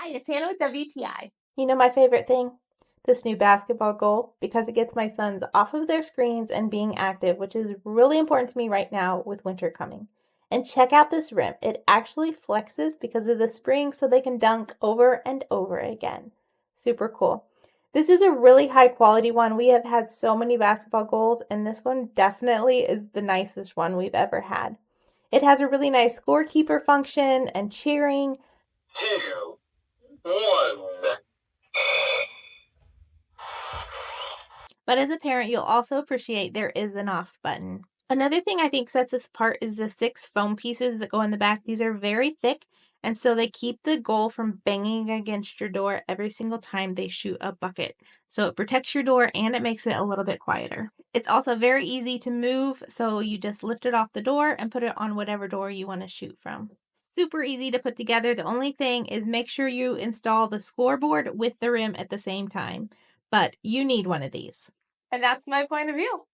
Hi, it's Hannah with WTI. You know my favorite thing? This new basketball goal because it gets my sons off of their screens and being active, which is really important to me right now with winter coming. And check out this rim. It actually flexes because of the spring so they can dunk over and over again. Super cool. This is a really high quality one. We have had so many basketball goals, and this one definitely is the nicest one we've ever had. It has a really nice scorekeeper function and cheering. 2, 1. But as a parent, you'll also appreciate there is an off button. Another thing I think sets this apart is the 6 foam pieces that go in the back. These are very thick, and so they keep the goal from banging against your door every single time they shoot a bucket. So it protects your door and it makes it a little bit quieter. It's also very easy to move, so you just lift it off the door and put it on whatever door you want to shoot from. Super easy to put together. The only thing is make sure you install the scoreboard with the rim at the same time. But you need one of these. And that's my point of view.